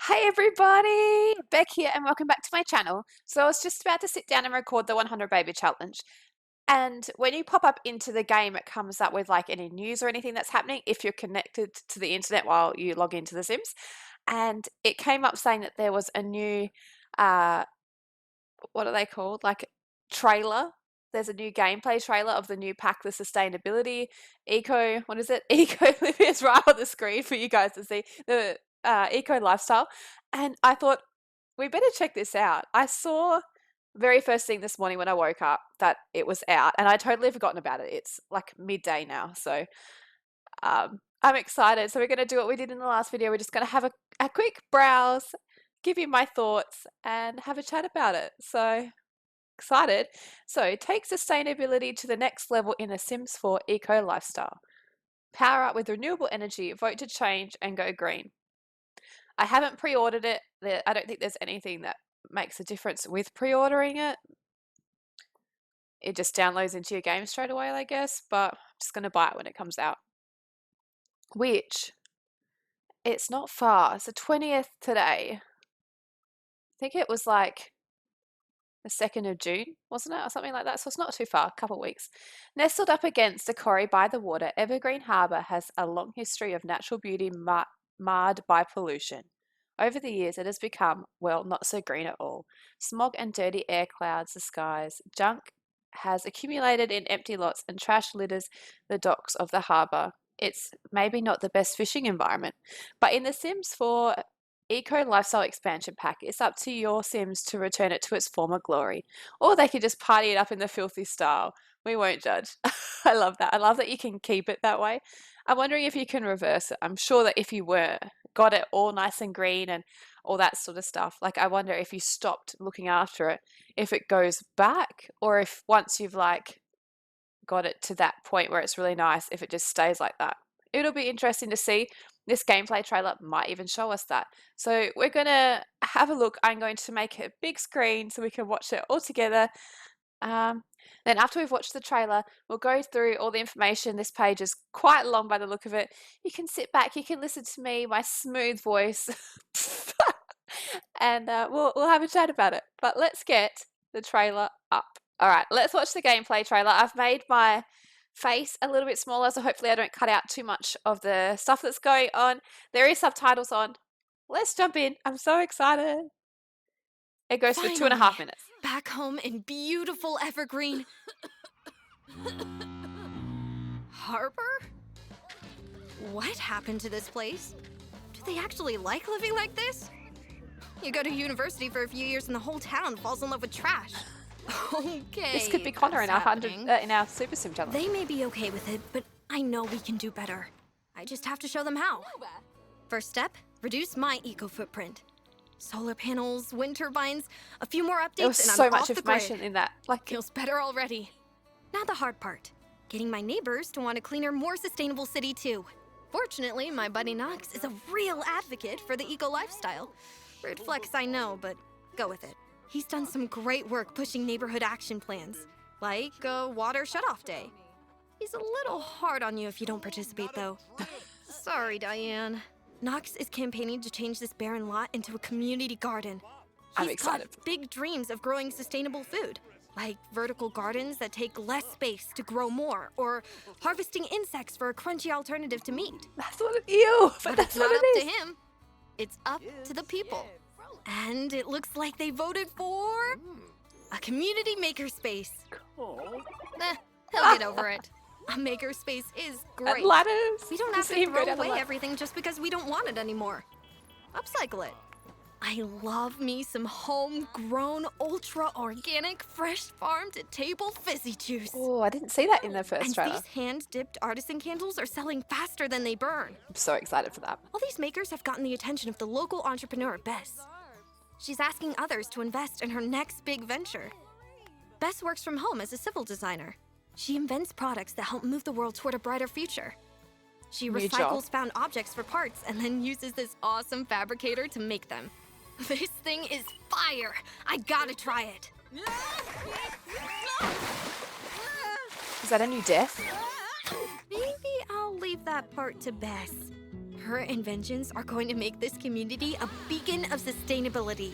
Hey everybody, Beck here and welcome back to my channel. So I was just about to sit down and record the 100 baby challenge. And when you pop up into the game, it comes up with like any news or anything that's happening if you're connected to the internet while you log into The Sims. And it came up saying that there was a new, uh, what are they called? Like trailer. There's a new gameplay trailer of the new pack, the sustainability, eco, what is it? Eco living is right on the screen for you guys to see. The eco lifestyle. And I thought, we better check this out. I saw very first thing this morning when I woke up that it was out, and I totally forgotten about it. It's like midday now, so I'm excited. So we're going to do what we did in the last video. We're just going to have a quick browse, give you my thoughts, and have a chat about it. So excited. So take sustainability to the next level in a Sims 4 eco lifestyle. Power up with renewable energy, vote to change, and go green. I haven't pre-ordered it. I don't think there's anything that makes a difference with pre-ordering it. It just downloads into your game straight away, I guess, but I'm just going to buy it when it comes out. Which, it's not far. It's the 20th today. I think it was like the 2nd of June, wasn't it? Or something like that. So it's not too far, a couple of weeks. Nestled up against the Corrie by the water, Evergreen Harbour has a long history of natural beauty marred by pollution. Over the years, it has become, well, not so green at all. Smog and dirty air clouds the skies. Junk has accumulated in empty lots and trash litters the docks of the harbour. It's maybe not the best fishing environment, but in The Sims 4 Eco Lifestyle Expansion Pack, it's up to your Sims to return it to its former glory. Or they could just party it up in the filthy style. We won't judge. I love that. I love that you can keep it that way. I'm wondering if you can reverse it. I'm sure that if you got it all nice and green and all that sort of stuff, like I wonder if you stopped looking after it, if it goes back, or if once you've like got it to that point where it's really nice, if it just stays like that. It'll be interesting to see. This gameplay trailer might even show us that. So we're going to have a look. I'm going to make a big screen so we can watch it all together. Then after we've watched the trailer, we'll go through all the information. This page is quite long by the look of it. You can sit back, you can listen to me, my smooth voice, and we'll have a chat about it. But let's get the trailer up. All right, let's watch the gameplay trailer. I've made my face a little bit smaller, so hopefully I don't cut out too much of the stuff that's going on. There is subtitles on. Let's jump in. I'm so excited. It goes for 2.5 minutes. Back home in beautiful Evergreen Harbor? What happened to this place? Do they actually like living like this? You go to university for a few years and the whole town falls in love with trash. Okay. This could be Connor in our Super Sim challenge. They may be okay with it, but I know we can do better. I just have to show them how. First step, reduce my eco footprint. Solar panels, wind turbines, a few more updates, There was and I'm so off much the information grid. in that. Like, Feels better already. Now the hard part. Getting my neighbors to want a cleaner, more sustainable city too. Fortunately, my buddy Knox is a real advocate for the eco lifestyle. Rude flex, I know, but go with it. He's done some great work pushing neighborhood action plans, like a water shutoff day. He's a little hard on you if you don't participate, though. Sorry, Diane. Knox is campaigning to change this barren lot into a community garden. I'm He's excited. got big dreams of growing sustainable food, like vertical gardens that take less space to grow more, or harvesting insects for a crunchy alternative to meat. that's what it is. But That's it's not what up it to is. him. It's up to the people. And it looks like they voted for a community makerspace. He'll get over it. A makerspace is great. And ladders. We don't To have see to him go throw down the away ladder. everything just because we don't want it anymore. Upcycle it. I love me some homegrown, ultra-organic, fresh farm-to-table fizzy juice. Oh, I didn't see that in the first And trailer. these hand-dipped artisan candles are selling faster than they burn. I'm so excited for that. All these makers have gotten the attention of the local entrepreneur, Bess. She's asking others to invest in her next big venture. Bess works from home as a civil designer. She invents products that help move the world toward a brighter future. She New recycles job. found objects for parts and then uses this awesome fabricator to make them. This thing is fire! I gotta try it! Is that a new death? Maybe I'll leave that part to Bess. Her inventions are going to make this community a beacon of sustainability.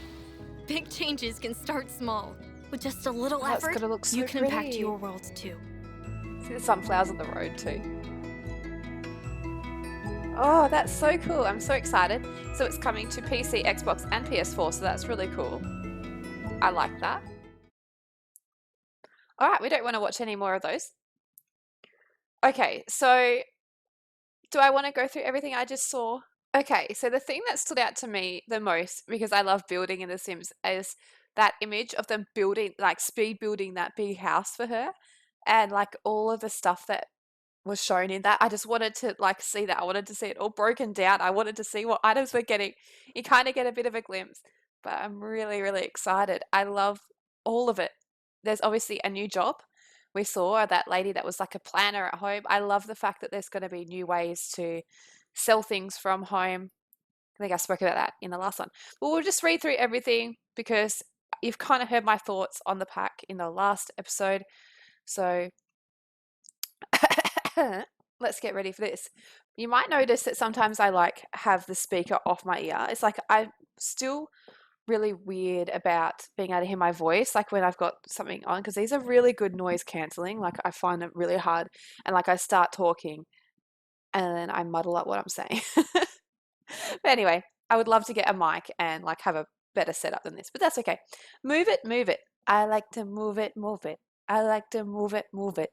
Big changes can start small. With just a little That's effort, gonna look so you can impact pretty. your world too. See the sunflowers on the road too. Oh, that's so cool. I'm so excited. So it's coming to PC, Xbox, and PS4, so that's really cool. I like that. All right, we don't want to watch any more of those. Okay, so do I want to go through everything I just saw? Okay, so the thing that stood out to me the most, because I love building in The Sims, is that image of them building, like speed building that big house for her, and like all of the stuff that was shown in that. I just wanted to like see that. I wanted to see it all broken down. I wanted to see what items we're getting. You kind of get a bit of a glimpse, but I'm really, really excited. I love all of it. There's obviously a new job. We saw that lady that was like a planner at home. I love the fact that there's going to be new ways to sell things from home. I think I spoke about that in the last one. But we'll just read through everything because you've kind of heard my thoughts on the pack in the last episode. So let's get ready for this. You might notice that sometimes I like have the speaker off my ear. It's like I'm still really weird about being able to hear my voice, like when I've got something on, because these are really good noise cancelling. Like I find it really hard, and like I start talking, and then I muddle up what I'm saying. But anyway, I would love to get a mic and like have a better setup than this, but that's okay. Move it, move it. I like to move it, move it. I like to move it, move it.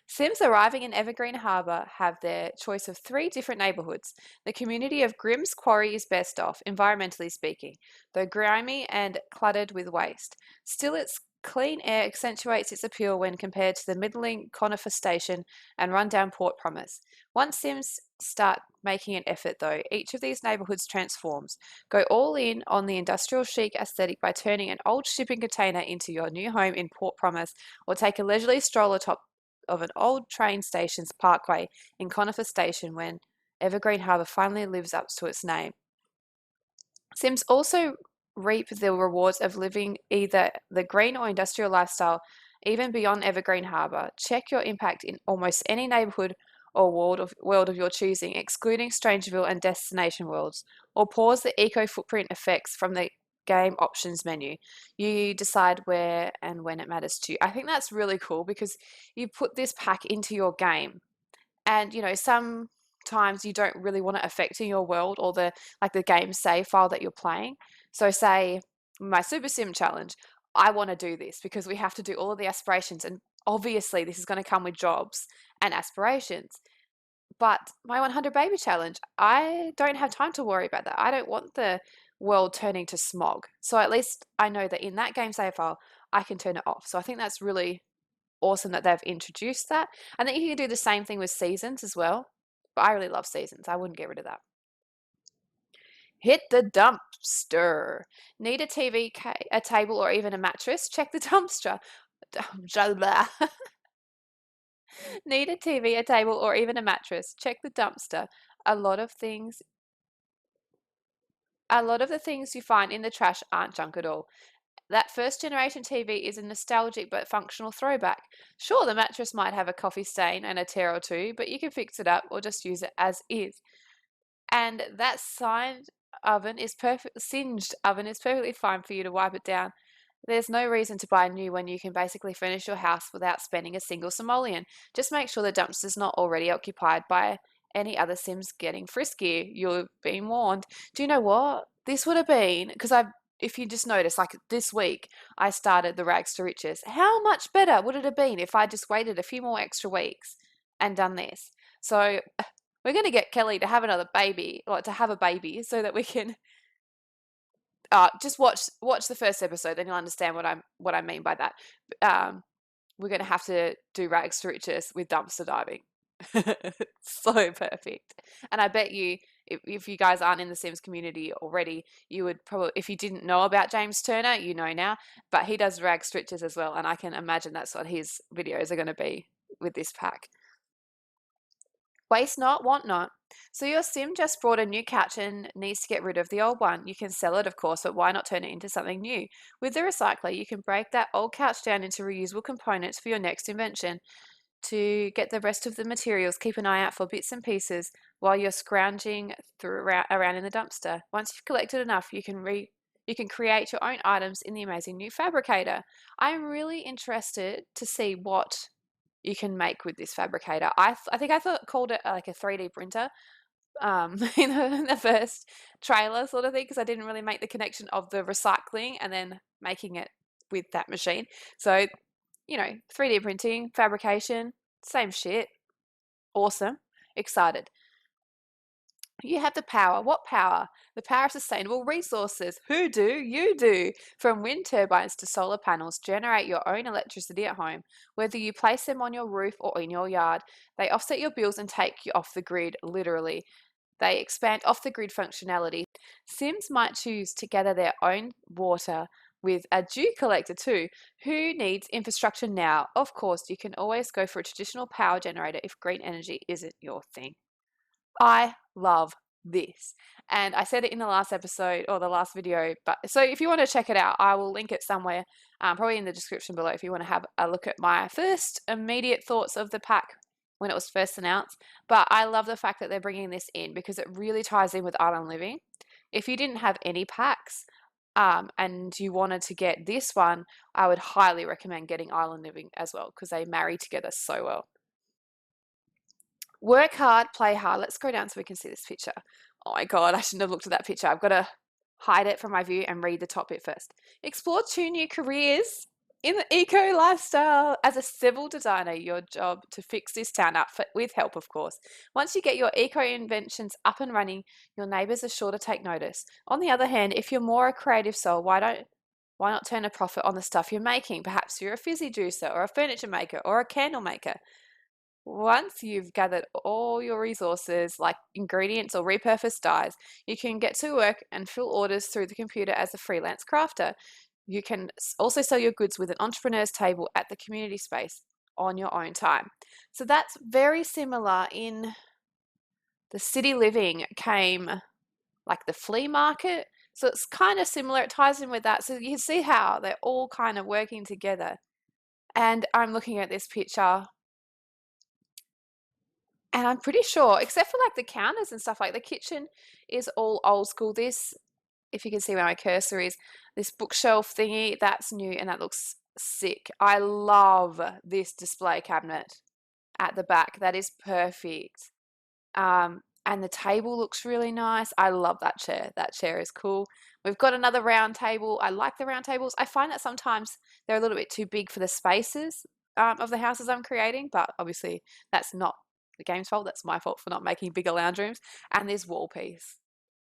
Sims arriving in Evergreen Harbour have their choice of 3 different neighbourhoods. The community of Grimm's Quarry is best off, environmentally speaking, though grimy and cluttered with waste. Still, its clean air accentuates its appeal when compared to the middling Conifer Station and rundown Port Promise. Once Sims start making an effort, though, each of these neighbourhoods transforms. Go all in on the industrial chic aesthetic by turning an old shipping container into your new home in Port Promise, or take a leisurely stroll atop of an old train station's parkway in Conifer Station when Evergreen Harbour finally lives up to its name. Sims also reap the rewards of living either the green or industrial lifestyle even beyond Evergreen Harbour. Check your impact in almost any neighbourhood or world of your choosing, excluding Strangeville and Destination Worlds, or pause the eco footprint effects from the game options menu. You decide where and when it matters to you. I think that's really cool because you put this pack into your game, and you know sometimes you don't really want it affecting your world or the game save file that you're playing. So say my Super Sim challenge, I want to do this because we have to do all of the aspirations, and obviously this is going to come with jobs and aspirations. But my 100 baby challenge, I don't have time to worry about that. I don't want the world turning to smog. So at least I know that in that game save file, I can turn it off. So I think that's really awesome that they've introduced that. And then you can do the same thing with seasons as well. But I really love seasons. I wouldn't get rid of that. Hit the dumpster. Need a TV, a table, or even a mattress? Check the dumpster. Need a TV, a table, or even a mattress? Check the dumpster. A lot of the things you find in the trash aren't junk at all. That first generation TV is a nostalgic but functional throwback. Sure, the mattress might have a coffee stain and a tear or two, but you can fix it up or just use it as is. And that singed oven is perfectly fine for you to wipe it down. There's no reason to buy a new when you can basically furnish your house without spending a single simoleon. Just make sure the dumpster's not already occupied by any other Sims getting frisky. You're being warned. Do you know what? This would have been, because if you just notice, like this week, I started the Rags to Riches. How much better would it have been if I just waited a few more extra weeks and done this? So we're going to get Kelly to have another baby, or to have a baby, so that we can just watch the first episode, then you'll understand what I mean by that. We're going to have to do Rags to Riches with dumpster diving. So perfect. And I bet you, if you guys aren't in the Sims community already, you would probably, if you didn't know about James Turner, you know now, but he does Rags to Riches as well, and I can imagine that's what his videos are going to be with this pack. Waste not, want not. So your Sim just bought a new couch and needs to get rid of the old one. You can sell it, of course, but why not turn it into something new? With the recycler, you can break that old couch down into reusable components for your next invention. To get the rest of the materials, keep an eye out for bits and pieces while you're scrounging around in the dumpster. Once you've collected enough, you can create your own items in the amazing new fabricator. I'm really interested to see what you can make with this fabricator. I think I called it like a 3D printer in the first trailer sort of thing, because I didn't really make the connection of the recycling and then making it with that machine. So 3D printing, fabrication, same shit. Awesome. Excited. You have the power. What power? The power of sustainable resources. Who do? You do. From wind turbines to solar panels, generate your own electricity at home. Whether you place them on your roof or in your yard, they offset your bills and take you off the grid, literally. They expand off the grid functionality. Sims might choose to gather their own water with a dew collector too. Who needs infrastructure now? Of course, you can always go for a traditional power generator if green energy isn't your thing. I love this. And I said it in the last episode or the last video, but so if you want to check it out, I will link it somewhere, probably in the description below if you want to have a look at my first immediate thoughts of the pack when it was first announced. But I love the fact that they're bringing this in because it really ties in with Island Living. If you didn't have any packs, and you wanted to get this one, I would highly recommend getting Island Living as well because they marry together so well. Work hard, play hard. Let's go down so we can see this picture. Oh my God, I shouldn't have looked at that picture. I've got to hide it from my view and read the top bit first. Explore 2 new careers in the eco lifestyle. As a civil designer, your job to fix this town up with help, of course. Once you get your eco inventions up and running, your neighbours are sure to take notice. On the other hand, if you're more a creative soul, why not turn a profit on the stuff you're making? Perhaps you're a fizzy juicer or a furniture maker or a candle maker. Once you've gathered all your resources like ingredients or repurposed dyes, you can get to work and fill orders through the computer as a freelance crafter. You can also sell your goods with an entrepreneur's table at the community space on your own time. So that's very similar. In the City Living came like the flea market. So it's kind of similar. It ties in with that. So you can see how they're all kind of working together. And I'm looking at this picture. And I'm pretty sure, except for like the counters and stuff, like the kitchen is all old school. This, if you can see where my cursor is, this bookshelf thingy, that's new and that looks sick. I love this display cabinet at the back. That is perfect. And the table looks really nice. I love that chair. That chair is cool. We've got another round table. I like the round tables. I find that sometimes they're a little bit too big for the spaces of the houses I'm creating, but obviously that's not the game's fault. That's my fault for not making bigger lounge rooms. And this wall piece,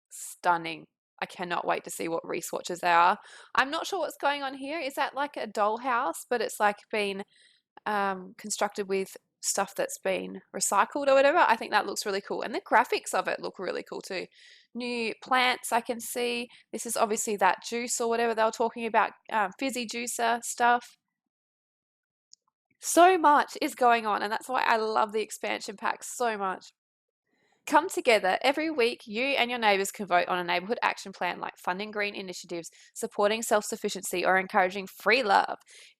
stunning. I cannot wait to see what re-swatches they are. I'm not sure what's going on here. Is that like a dollhouse, but it's like been constructed with stuff that's been recycled or whatever? I think that looks really cool. And the graphics of it look really cool too. New plants I can see. This is obviously that juice or whatever they were talking about, fizzy juicer stuff. So much is going on, and that's why I love the expansion pack so much. Come together. Every week, you and your neighbours can vote on a neighbourhood action plan like funding green initiatives, supporting self-sufficiency, or encouraging free love.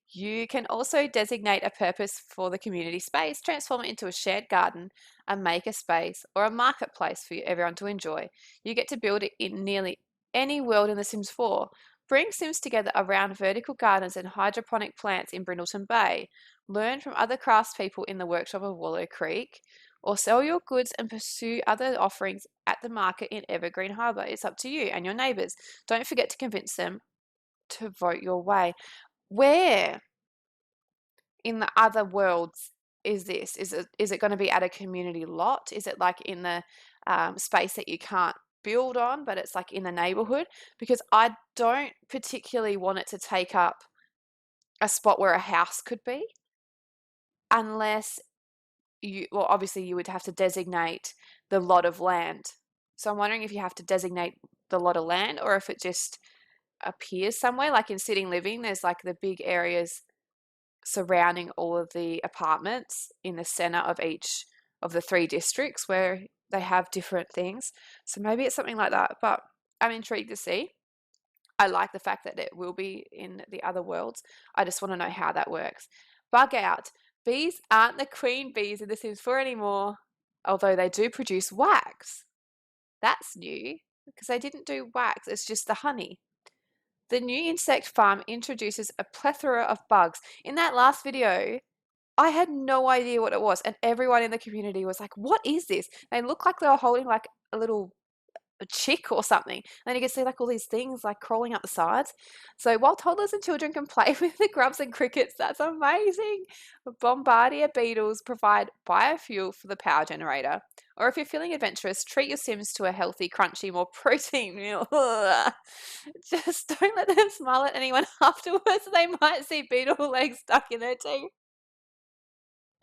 You can also designate a purpose for the community space, transform it into a shared garden, a maker space, or a marketplace for everyone to enjoy. You get to build it in nearly any world in The Sims 4. Bring Sims together around vertical gardens and hydroponic plants in Brindleton Bay. Learn from other craftspeople in the workshop of Wallow Creek, or sell your goods and pursue other offerings at the market in Evergreen Harbour. It's up to you and your neighbours. Don't forget to convince them to vote your way. Where in the other worlds is this? Is it going to be at a community lot? Is it like in the space that you can't build on, but it's like in the neighbourhood? Because I don't particularly want it to take up a spot where a house could be, unless well, obviously you would have to designate the lot of land. So I'm wondering if you have to designate the lot of land or if it just appears somewhere. Like in Sitting Living, there's like the big areas surrounding all of the apartments in the center of each of the 3 districts where they have different things. So maybe it's something like that, but I'm intrigued to see. I like the fact that it will be in the other worlds. I just want to know how that works. Bug out. Bees aren't the queen bees in The Sims 4 anymore, although they do produce wax. That's new, because they didn't do wax, it's just the honey. The new insect farm introduces a plethora of bugs. In that last video, I had no idea what it was, and everyone in the community was like, "What is this?" They look like they were holding like a little chick or something. And then you can see like all these things like crawling up the sides. So while toddlers and children can play with the grubs and crickets, that's amazing. Bombardier beetles provide biofuel for the power generator. Or if you're feeling adventurous, treat your Sims to a healthy, crunchy, more protein meal. Just don't let them smile at anyone afterwards. They might see beetle legs stuck in their teeth.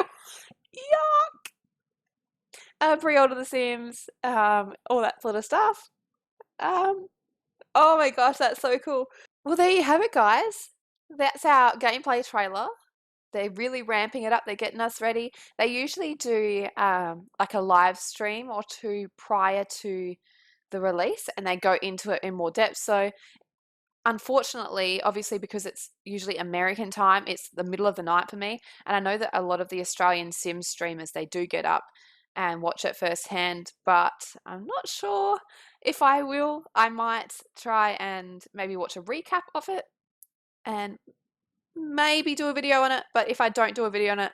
Yuck! Pre-order The Sims, all that sort of stuff. Um, oh my gosh, that's so cool. Well, there you have it, guys. That's our gameplay trailer. They're really ramping it up. They're getting us ready. They usually do like a live stream or two prior to the release, and they go into it in more depth. So unfortunately, obviously, because it's usually American time, it's the middle of the night for me. And I know that a lot of the Australian Sims streamers, they do get up and watch it firsthand, but I'm not sure if I will. I might try and maybe watch a recap of it and maybe do a video on it. But if I don't do a video on it,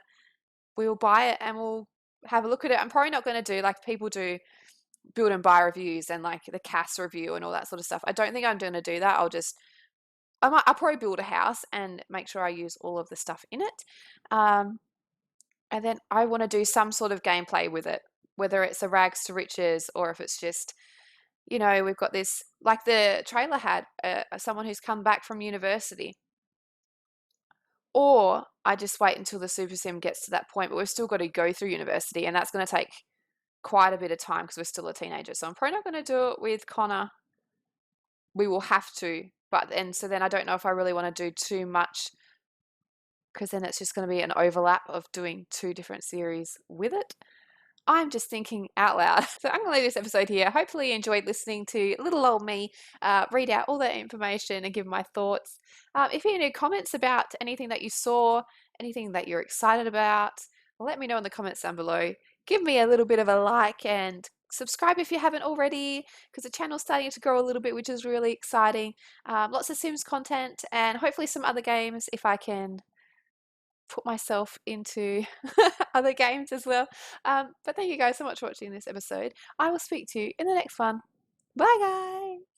we'll buy it and we'll have a look at it. I'm probably not going to do like people do build and buy reviews and like the CAS review and all that sort of stuff. I don't think I'm going to do that. I'll probably build a house and make sure I use all of the stuff in it. And then I want to do some sort of gameplay with it, whether it's a rags to riches or if it's just, you know, we've got this, like the trailer had someone who's come back from university. Or I just wait until the Super Sim gets to that point, but we've still got to go through university, and that's going to take quite a bit of time because we're still a teenager. So I'm probably not going to do it with Connor. We will have to, but then I don't know if I really want to do too much because then it's just going to be an overlap of doing two different series with it. I'm just thinking out loud. So I'm going to leave this episode here. Hopefully you enjoyed listening to little old me read out all that information and give my thoughts. If you have any comments about anything that you saw, anything that you're excited about, let me know in the comments down below. Give me a little bit of a like and subscribe if you haven't already, because the channel's starting to grow a little bit, which is really exciting. Lots of Sims content and hopefully some other games if I can put myself into other games as well. But thank you guys so much for watching this episode. I will speak to you in the next one. Bye, guys.